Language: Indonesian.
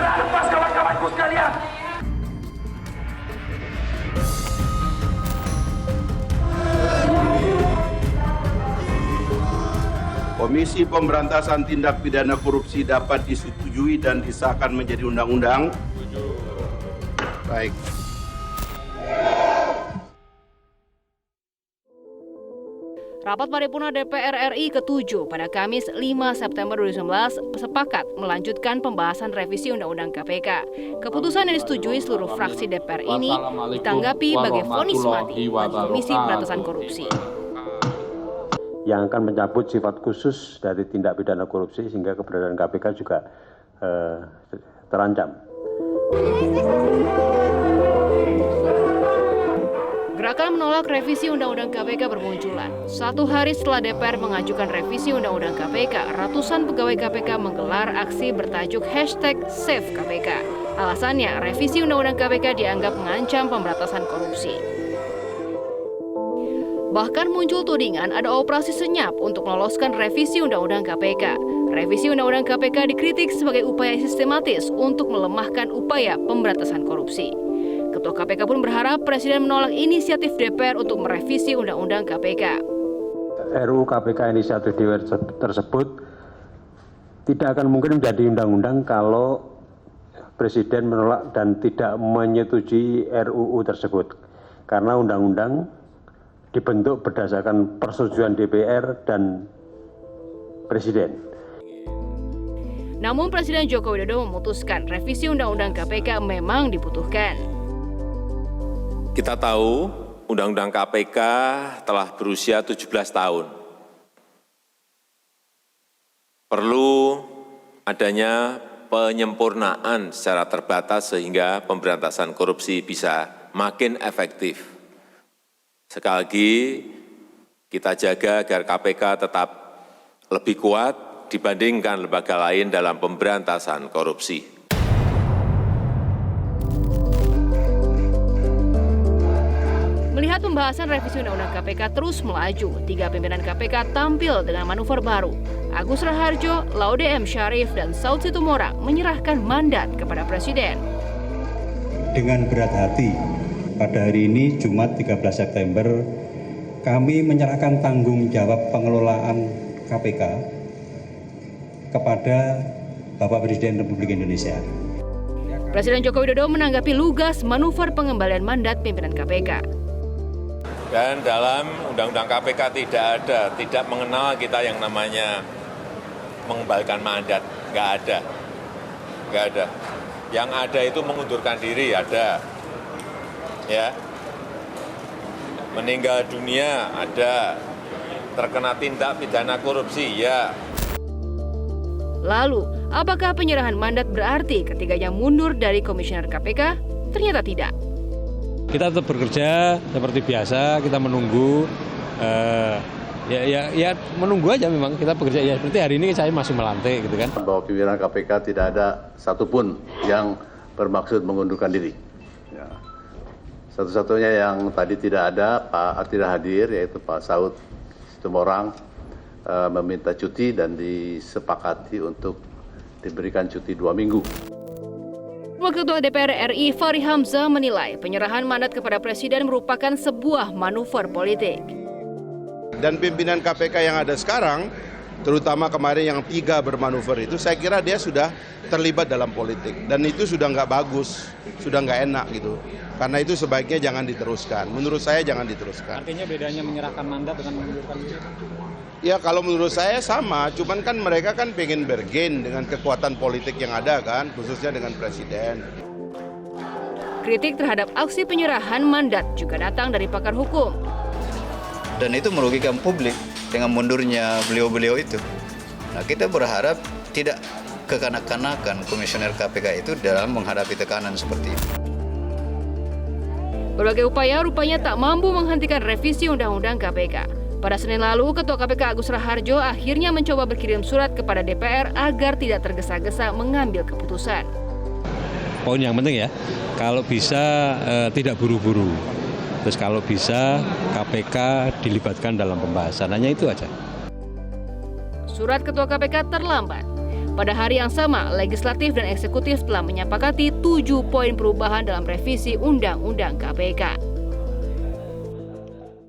Merampas kawan-kawanku sekalian. Komisi Pemberantasan Tindak Pidana Korupsi dapat disetujui dan disahkan menjadi undang-undang. Baik. Rapat Paripurna DPR RI ke-7 pada Kamis 5 September 2019 sepakat melanjutkan pembahasan revisi Undang-Undang KPK. Keputusan yang disetujui seluruh fraksi DPR ini ditanggapi sebagai vonis mati bagi Komisi Pemberantasan Korupsi. Yang akan mencabut sifat khusus dari tindak pidana korupsi sehingga keberadaan KPK juga terancam. Gerakan menolak revisi Undang-Undang KPK bermunculan. 1 hari setelah DPR mengajukan revisi Undang-Undang KPK, ratusan pegawai KPK menggelar aksi bertajuk #SaveKPK. Alasannya, revisi Undang-Undang KPK dianggap mengancam pemberantasan korupsi. Bahkan muncul tudingan ada operasi senyap untuk meloloskan revisi Undang-Undang KPK. Revisi Undang-Undang KPK dikritik sebagai upaya sistematis untuk melemahkan upaya pemberantasan korupsi. Ketua KPK pun berharap Presiden menolak inisiatif DPR untuk merevisi Undang-Undang KPK. RUU KPK inisiatif DPR tersebut tidak akan mungkin menjadi undang-undang kalau Presiden menolak dan tidak menyetujui RUU tersebut. Karena undang-undang dibentuk berdasarkan persetujuan DPR dan Presiden. Namun Presiden Joko Widodo memutuskan revisi Undang-Undang KPK memang dibutuhkan. Kita tahu Undang-Undang KPK telah berusia 17 tahun. Perlu adanya penyempurnaan secara terbatas sehingga pemberantasan korupsi bisa makin efektif. Sekali lagi, kita jaga agar KPK tetap lebih kuat dibandingkan lembaga lain dalam pemberantasan korupsi. Melihat pembahasan revisi Undang-Undang KPK terus melaju, 3 pimpinan KPK tampil dengan manuver baru. Agus Raharjo, Laude M. Syarif, dan Saud Situmorang menyerahkan mandat kepada Presiden. Dengan berat hati, pada hari ini, Jumat 13 September, kami menyerahkan tanggung jawab pengelolaan KPK kepada Bapak Presiden Republik Indonesia. Presiden Joko Widodo menanggapi lugas manuver pengembalian mandat pimpinan KPK. Dan dalam Undang-Undang KPK tidak mengenal kita yang namanya mengembalikan mandat, nggak ada. Yang ada itu mengundurkan diri, ada. Ya, meninggal dunia ada, terkena tindak pidana korupsi ya. Lalu, apakah penyerahan mandat berarti ketiganya mundur dari komisioner KPK? Ternyata tidak. Kita tetap bekerja seperti biasa, kita menunggu, ya menunggu aja memang kita bekerja ya seperti hari ini saya masih melantik gitu kan. Bahwa pimpinan KPK tidak ada satupun yang bermaksud mengundurkan diri. Ya. Satu-satunya yang tadi tidak ada, tidak hadir, yaitu Pak Saud Situmorang meminta cuti dan disepakati untuk diberikan cuti 2 minggu. Wakil Ketua DPR RI Fahri Hamzah menilai penyerahan mandat kepada Presiden merupakan sebuah manuver politik. Dan pimpinan KPK yang ada sekarang, terutama kemarin yang 3 bermanuver itu, saya kira dia sudah terlibat dalam politik. Dan itu sudah nggak bagus, sudah nggak enak gitu. Karena itu sebaiknya jangan diteruskan. Menurut saya jangan diteruskan. Artinya bedanya menyerahkan mandat dengan mengundurkan diri? Ya kalau menurut saya sama, cuman kan mereka kan pengen bergain dengan kekuatan politik yang ada kan, khususnya dengan Presiden. Kritik terhadap aksi penyerahan mandat juga datang dari pakar hukum. Dan itu merugikan publik dengan mundurnya beliau-beliau itu. Nah, kita berharap tidak kekanak-kanakan komisioner KPK itu dalam menghadapi tekanan seperti itu. Berbagai upaya rupanya tak mampu menghentikan revisi Undang-Undang KPK. Pada Senin lalu, Ketua KPK Agus Raharjo akhirnya mencoba berkirim surat kepada DPR agar tidak tergesa-gesa mengambil keputusan. Poin yang penting ya, kalau bisa tidak buru-buru. Terus kalau bisa KPK dilibatkan dalam pembahasan, hanya itu aja. Surat Ketua KPK terlambat. Pada hari yang sama, legislatif dan eksekutif telah menyepakati 7 poin perubahan dalam revisi Undang-Undang KPK.